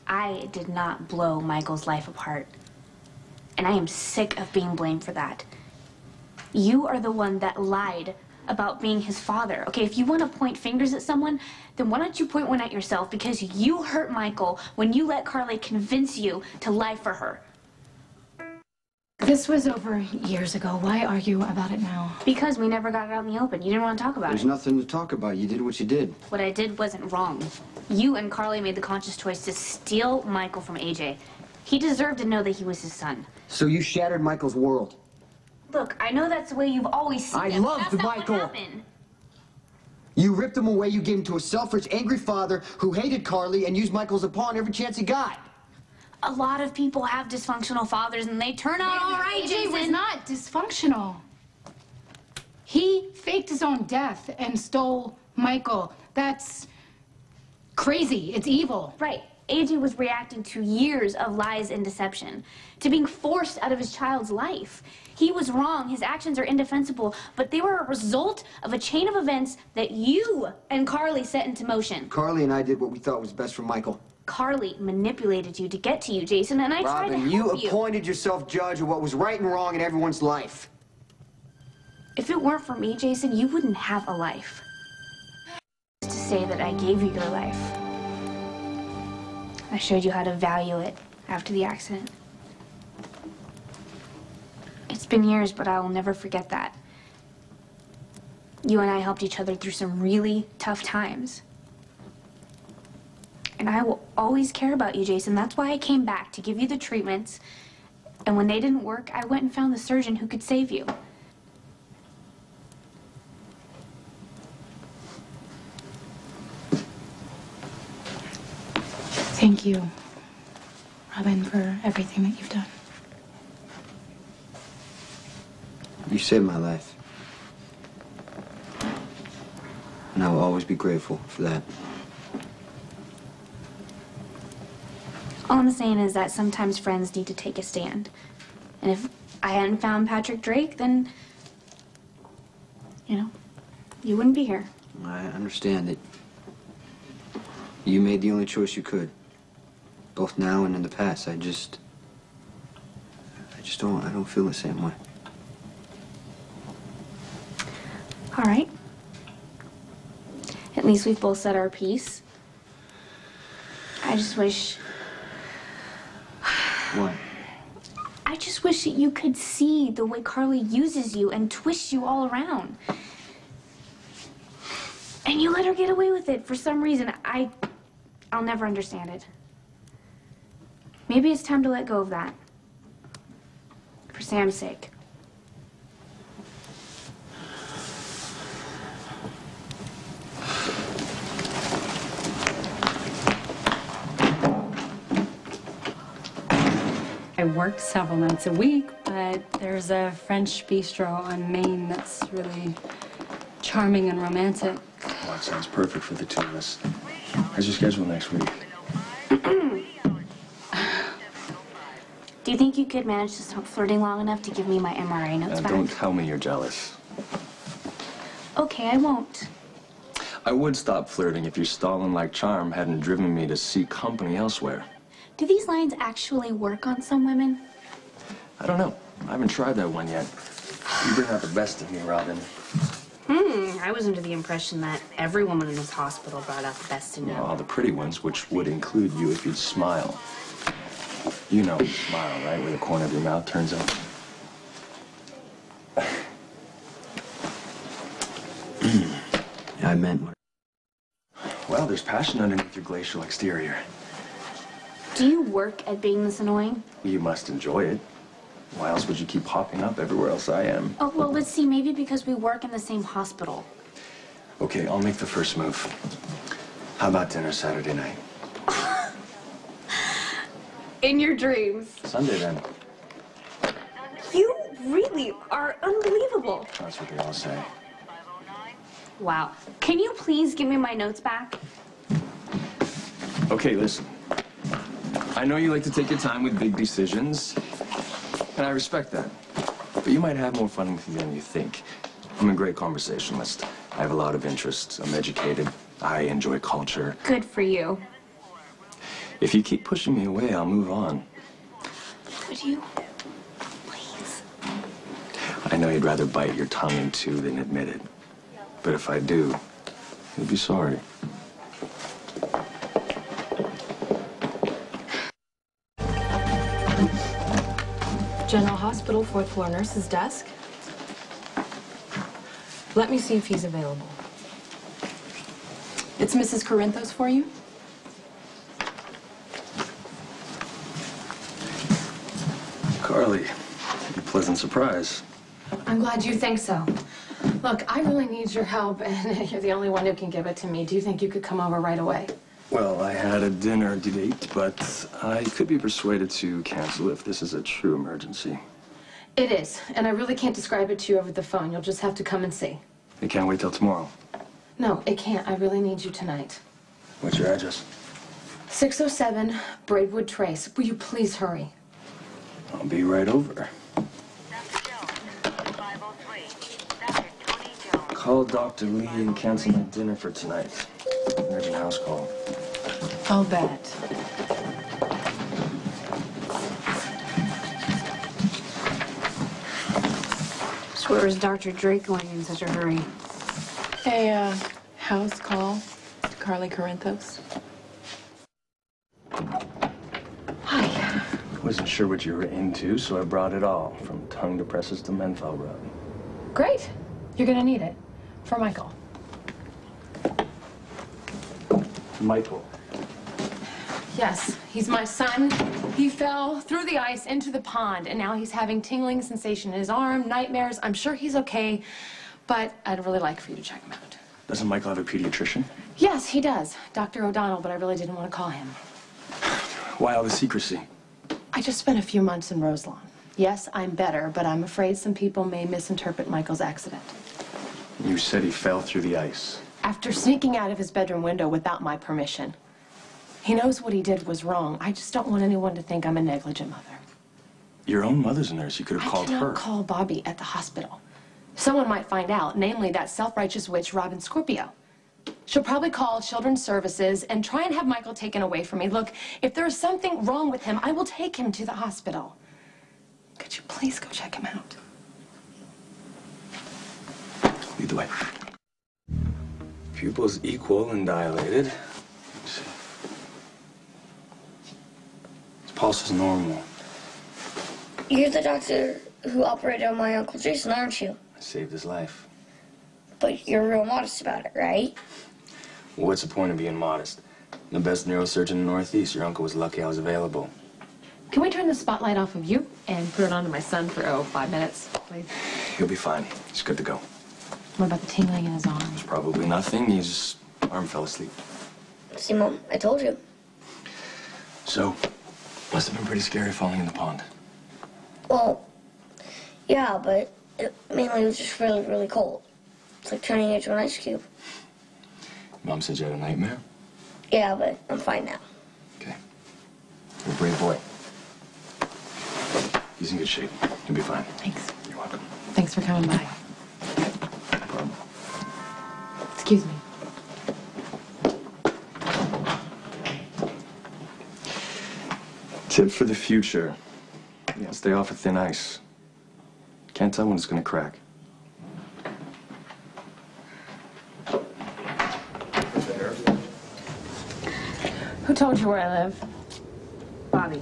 I did not blow Michael's life apart. And I am sick of being blamed for that. You are the one that lied about being his father. Okay, if you want to point fingers at someone, then why don't you point one at yourself, because you hurt Michael when you let Carly convince you to lie for her. This was over years ago. Why argue about it now? Because we never got it out in the open. You didn't want to talk about it. There's nothing to talk about. You did what you did. What I did wasn't wrong. You and Carly made the conscious choice to steal Michael from AJ. He deserved to know that he was his son. So you shattered Michael's world. Look, I know that's the way you've always seen it. I loved That's not Michael. what happened. You ripped him away. You gave him to a selfish, angry father who hated Carly and used Michael as a pawn every chance he got. A lot of people have dysfunctional fathers, and they turn out all right, AJ was Jason. not dysfunctional. He faked his own death and stole Michael. That's crazy. It's evil. Right. AJ was reacting to years of lies and deception, to being forced out of his child's life. He was wrong. His actions are indefensible, but they were a result of a chain of events that you and Carly set into motion. Carly and I did what we thought was best for Michael. Carly manipulated you to get to you, Jason, and I tried to help you. Robin, you appointed yourself judge of what was right and wrong in everyone's life. If it weren't for me, Jason, you wouldn't have a life. To say that I gave you your life. I showed you how to value it after the accident. It's been years, but I will never forget that. You and I helped each other through some really tough times. And I will always care about you, Jason. That's why I came back, to give you the treatments. And when they didn't work, I went and found the surgeon who could save you. Thank you, Robin, for everything that you've done. You saved my life. And I will always be grateful for that. All I'm saying is that sometimes friends need to take a stand. And if I hadn't found Patrick Drake, then, you know, you wouldn't be here. I understand that you made the only choice you could. Both now and in the past. I don't feel the same way. All right. At least we've both said our piece. I just wish... What? I just wish that you could see the way Carly uses you and twists you all around. And you let her get away with it for some reason. I'll never understand it. Maybe it's time to let go of that. For Sam's sake. I work several nights a week, but there's a French bistro on Main that's really charming and romantic. Well, that sounds perfect for the two of us. How's your schedule next week? Do you think you could manage to stop flirting long enough to give me my MRI notes back? Don't tell me you're jealous. Okay, I won't. I would stop flirting if your Stalin-like charm hadn't driven me to seek company elsewhere. Do these lines actually work on some women? I don't know. I haven't tried that one yet. You bring out the best in me, Robin. I was under the impression that every woman in this hospital brought out the best in you. Well, all the pretty ones, which would include you if you'd smile. You know, smile, right? Where the corner of your mouth turns up. I meant what. Well, there's passion underneath your glacial exterior. Do you work at being this annoying? You must enjoy it. Why else would you keep popping up everywhere else I am? Oh, well, let's see. Maybe because we work in the same hospital. Okay, I'll make the first move. How about dinner Saturday night? In your dreams. Sunday, then. You really are unbelievable. That's what they all say. Wow. Can you please give me my notes back? Okay, listen. I know you like to take your time with big decisions, and I respect that. But you might have more fun with me than you think. I'm a great conversationalist. I have a lot of interests. I'm educated. I enjoy culture. Good for you. If you keep pushing me away, I'll move on. Could you? Please. I know you'd rather bite your tongue in two than admit it. But if I do, you'll be sorry. General Hospital, 4th floor nurse's desk. Let me see if he's available. It's Mrs. Corinthos for you? Carly, a pleasant surprise. I'm glad you think so. Look, I really need your help, and you're the only one who can give it to me. Do you think you could come over right away? Well, I had a dinner date, but I could be persuaded to cancel if this is a true emergency. It is, and I really can't describe it to you over the phone. You'll just have to come and see. It can't wait till tomorrow. No, it can't. I really need you tonight. What's your address? 607 Braidwood Trace. Will you please hurry? I'll be right over. Call Dr. Lee and cancel my dinner for tonight. Urgent house call. I'll bet. So where is Dr. Drake going in such a hurry? A house call to Carly Corinthos. Hi. Wasn't sure what you were into, so I brought it all, from tongue depressors to menthol rub. Great. You're gonna need it. For Michael. Michael. Yes, he's my son. He fell through the ice into the pond, and now he's having tingling sensation in his arm, nightmares. I'm sure he's okay, but I'd really like for you to check him out. Doesn't Michael have a pediatrician? Yes, he does. Dr. O'Donnell, but I really didn't want to call him. Why all the secrecy? I just spent a few months in Roselawn. Yes, I'm better, but I'm afraid some people may misinterpret Michael's accident. You said he fell through the ice. After sneaking out of his bedroom window without my permission. He knows what he did was wrong. I just don't want anyone to think I'm a negligent mother. Your own mother's a nurse. You could have called I her. cannot call Bobby at the hospital. Someone might find out, namely that self-righteous witch, Robin Scorpio. She'll probably call Children's Services and try and have Michael taken away from me. Look, if there is something wrong with him, I will take him to the hospital. Could you please go check him out? Lead the way. Pupils equal and dilated. Let's see. His pulse is normal. You're the doctor who operated on my Uncle Jason, aren't you? I saved his life. But you're real modest about it, right? Well, what's the point of being modest? The best neurosurgeon in the Northeast. Your uncle was lucky I was available. Can we turn the spotlight off of you and put it on to my son for, 5 minutes, please? He'll be fine. He's good to go. What about the tingling in his arm? It's probably nothing. His arm fell asleep. See, Mom, I told you. So, must have been pretty scary falling in the pond. Well, yeah, but it mainly was just really, really cold. It's like turning into an ice cube. Mom said you had a nightmare? Yeah, but I'm fine now. Okay. You're a brave boy. He's in good shape. He'll be fine. Thanks. You're welcome. Thanks for coming by. No problem. Excuse me. Tip for the future. Yeah, stay off of thin ice. Can't tell when it's gonna crack. Who told you where I live? Bobby.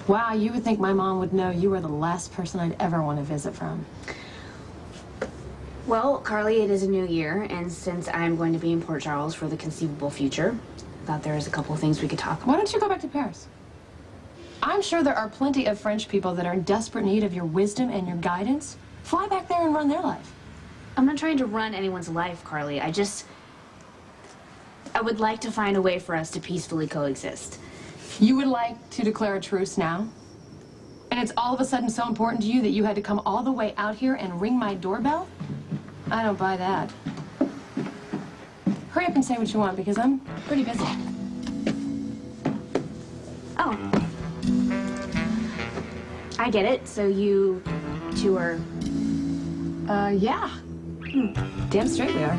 Wow, you would think my mom would know you were the last person I'd ever want to visit from. Well, Carly, it is a new year, and since I'm going to be in Port Charles for the conceivable future, I thought there was a couple of things we could talk Why about. don't you go back to Paris? I'm sure there are plenty of French people that are in desperate need of your wisdom and your guidance. Fly back there and run their life. I'm not trying to run anyone's life, Carly. I would like to find a way for us to peacefully coexist. You would like to declare a truce now? And it's all of a sudden so important to you that you had to come all the way out here and ring my doorbell? I don't buy that. Hurry up and say what you want, because I'm pretty busy. Oh. I get it. So you two are... Yeah. Damn straight we are.